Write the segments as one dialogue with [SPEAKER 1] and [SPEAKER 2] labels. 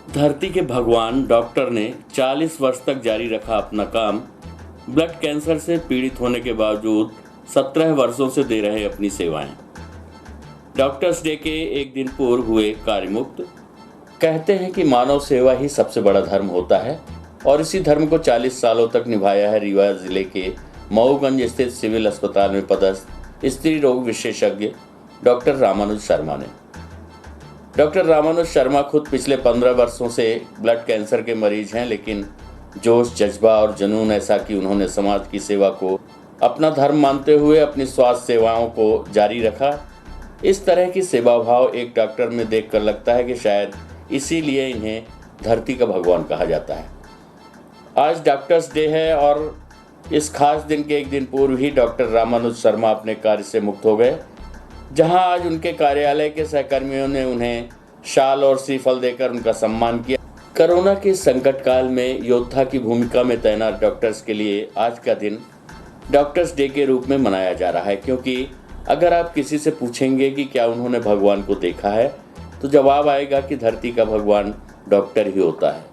[SPEAKER 1] धरती के भगवान डॉक्टर ने 40 वर्ष तक जारी रखा अपना काम। ब्लड कैंसर से पीड़ित होने के बावजूद 17 वर्षों से दे रहे अपनी सेवाएं। डॉक्टर्स डे के एक दिन पूर्व हुए कार्यमुक्त। कहते हैं कि मानव सेवा ही सबसे बड़ा धर्म होता है और इसी धर्म को 40 सालों तक निभाया है रीवा जिले के मऊगंज स्थित सिविल अस्पताल में पदस्थ स्त्री रोग विशेषज्ञ डॉक्टर रामानुज शर्मा ने। डॉक्टर रामानुज शर्मा खुद पिछले 15 वर्षों से ब्लड कैंसर के मरीज हैं, लेकिन जोश, जज्बा और जुनून ऐसा कि उन्होंने समाज की सेवा को अपना धर्म मानते हुए अपनी स्वास्थ्य सेवाओं को जारी रखा। इस तरह की सेवा भाव एक डॉक्टर में देखकर लगता है कि शायद इसीलिए इन्हें धरती का भगवान कहा जाता है। आज डॉक्टर्स डे है और इस खास दिन के एक दिन पूर्व ही डॉक्टर रामानुज शर्मा अपने कार्य से मुक्त हो गए, जहां आज उनके कार्यालय के सहकर्मियों ने उन्हें शाल और श्रीफल देकर उनका सम्मान किया। कोरोना के संकट काल में योद्धा की भूमिका में तैनात डॉक्टर्स के लिए आज का दिन डॉक्टर्स डे के रूप में मनाया जा रहा है, क्योंकि अगर आप किसी से पूछेंगे कि क्या उन्होंने भगवान को देखा है तो जवाब आएगा कि धरती का भगवान डॉक्टर ही होता है।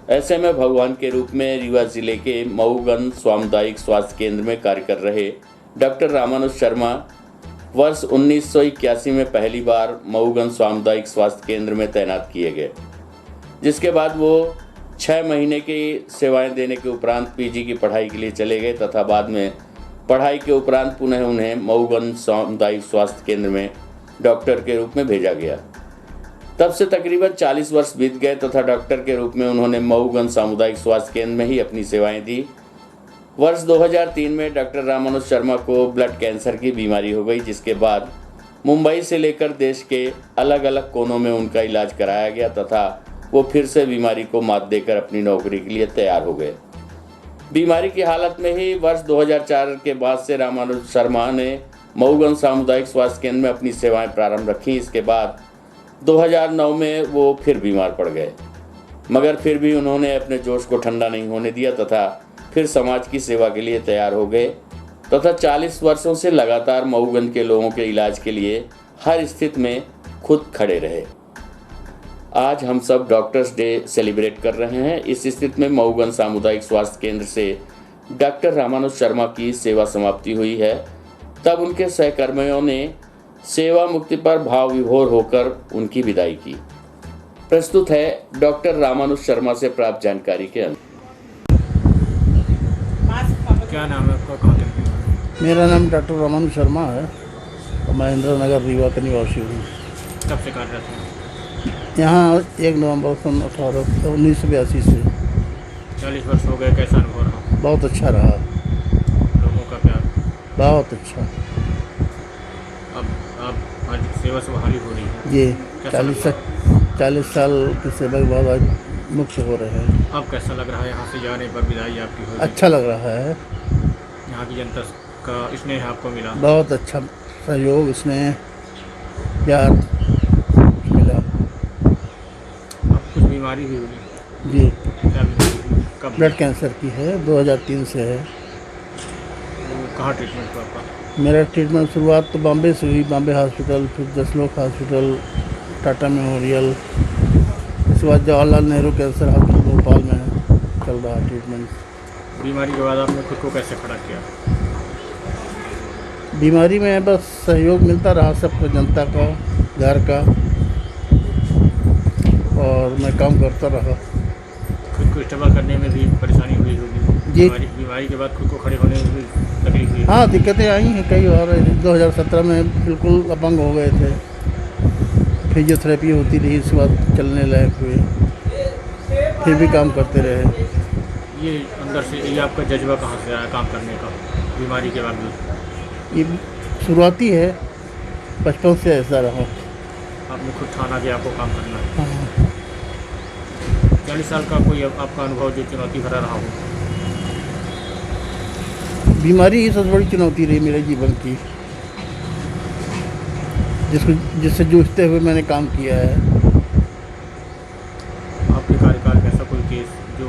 [SPEAKER 1] ऐसे में भगवान के रूप में रीवा जिले के मऊगंज सामुदायिक स्वास्थ्य केंद्र में कार्य कर रहे डॉक्टर रामानुज शर्मा वर्ष 1981 में पहली बार मऊगंज सामुदायिक स्वास्थ्य केंद्र में तैनात किए गए, जिसके बाद वो 6 महीने की सेवाएं देने के उपरांत पीजी की पढ़ाई के लिए चले गए तथा बाद में पढ़ाई के उपरांत पुनः उन्हें मऊगंज सामुदायिक स्वास्थ्य केंद्र में डॉक्टर के रूप में भेजा गया। तब से तकरीबन 40 वर्ष बीत गए तथा डॉक्टर के रूप में उन्होंने मऊगंज सामुदायिक स्वास्थ्य केंद्र में ही अपनी सेवाएं दी। वर्ष 2003 में डॉक्टर रामानुज शर्मा को ब्लड कैंसर की बीमारी हो गई, जिसके बाद मुंबई से लेकर देश के अलग अलग कोनों में उनका इलाज कराया गया तथा वो फिर से बीमारी को मात देकर अपनी नौकरी के लिए तैयार हो गए। बीमारी की हालत में ही वर्ष 2004 के बाद से रामानुज शर्मा ने मऊगंज सामुदायिक स्वास्थ्य केंद्र में अपनी सेवाएं प्रारंभ रखी। इसके बाद 2009 में वो फिर बीमार पड़ गए, मगर फिर भी उन्होंने अपने जोश को ठंडा नहीं होने दिया तथा फिर समाज की सेवा के लिए तैयार हो गए तथा 40 वर्षों से लगातार मऊगंज के लोगों के इलाज के लिए हर स्थिति में खुद खड़े रहे। आज हम सब डॉक्टर्स डे सेलिब्रेट कर रहे हैं। इस स्थिति में मऊगंज सामुदायिक स्वास्थ्य केंद्र से डॉक्टर रामानुज शर्मा की सेवा समाप्ति हुई है। तब उनके सहकर्मियों ने सेवा मुक्ति पर भाव विभोर होकर उनकी विदाई की। प्रस्तुत है डॉक्टर रामानुज शर्मा से प्राप्त जानकारी के अनुसार।
[SPEAKER 2] क्या नाम है आपका, कहाँ के?
[SPEAKER 3] मेरा नाम डॉक्टर रामानुज शर्मा है और मैं इंदिरा नगर रीवा का निवासी हूँ।
[SPEAKER 2] कब से कार्यरत हैं?
[SPEAKER 3] यहाँ 1 नवंबर सन 1982 से।
[SPEAKER 2] 40 वर्ष हो गए, कैसा अनुभव रहा?
[SPEAKER 3] बहुत अच्छा रहा,
[SPEAKER 2] लोगों का प्यार?
[SPEAKER 3] बहुत अच्छा।
[SPEAKER 2] अब आज सेवा से बहाली हो रही है।
[SPEAKER 3] ये
[SPEAKER 2] कैसा
[SPEAKER 3] 40 साल की सेवा के बाद आज मुक्त हो रहे हैं।
[SPEAKER 2] अब कैसा लग रहा है यहाँ से जाने पर विदाई आपकी हो?
[SPEAKER 3] अच्छा लग रहा है।
[SPEAKER 2] यहाँ की जनता का स्नेह आपको मिला?
[SPEAKER 3] बहुत अच्छा सहयोग, स्नेह, प्यार मिला।
[SPEAKER 2] अब कुछ बीमारी भी हुई?
[SPEAKER 3] जी,
[SPEAKER 2] क्या बीमारी हुई? कब?
[SPEAKER 3] ब्लड कैंसर की है, 2003 से है।
[SPEAKER 2] वो कहाँ ट्रीटमेंट हुआ आपका?
[SPEAKER 3] मेरा ट्रीटमेंट शुरुआत तो बॉम्बे से हुई, बॉम्बे हॉस्पिटल, फिर जसलोक हॉस्पिटल, टाटा मेमोरियल, उसके बाद जवाहरलाल नेहरू कैंसर हॉस्पिटल भोपाल में चल रहा है ट्रीटमेंट।
[SPEAKER 2] बीमारी के बाद आपने खुद को कैसे खड़ा किया?
[SPEAKER 3] बीमारी में बस सहयोग मिलता रहा सबको, जनता का, घर का, और मैं काम करता रहा।
[SPEAKER 2] खुद को स्टेबल करने में भी परेशानी हुई होगी?
[SPEAKER 3] जी।
[SPEAKER 2] बीमारी के बाद खुद को खड़े होने में भी तकलीफ हुई?
[SPEAKER 3] हाँ, दिक्कतें आई हैं कई बार। 2017 में बिल्कुल अपंग हो गए थे, फिजियोथेरेपी होती रही, उसके बाद चलने लायक हुए, फिर भी काम करते रहे।
[SPEAKER 2] ये अंदर से ये आपका जज्बा कहाँ से आया काम करने का बीमारी के बाद भी?
[SPEAKER 3] ये शुरुआती है, बचपन से ऐसा रहा।
[SPEAKER 2] आपने खुद ठाना कि आपको काम करना है।
[SPEAKER 3] हाँ।
[SPEAKER 2] 40 साल का कोई आपका अनुभव जो चुनौती भरा रहा हो?
[SPEAKER 3] बीमारी ही सबसे बड़ी चुनौती रही मेरे जीवन की, जिससे जूझते हुए मैंने काम किया है।
[SPEAKER 2] आपके कार्यकाल में ऐसा कोई केस जो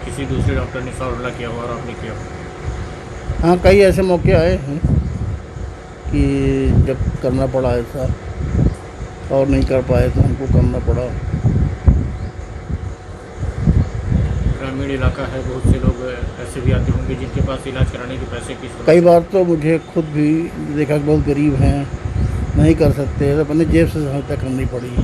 [SPEAKER 2] किसी दूसरे डॉक्टर ने सॉल्व ना किया हो और आपने किया हो?
[SPEAKER 3] हाँ, कई ऐसे मौके आए हैं कि जब करना पड़ा ऐसा और नहीं कर पाए तो हमको करना पड़ा।
[SPEAKER 2] रेजिडेंशियल इलाका है, बहुत से लोग ऐसे भी आते होंगे जिनके पास इलाज कराने के पैसे की समस्या-
[SPEAKER 3] कई बार तो मुझे खुद भी देखा कि बहुत गरीब हैं, नहीं कर सकते, तो अपने जेब से सहायता करनी पड़ी।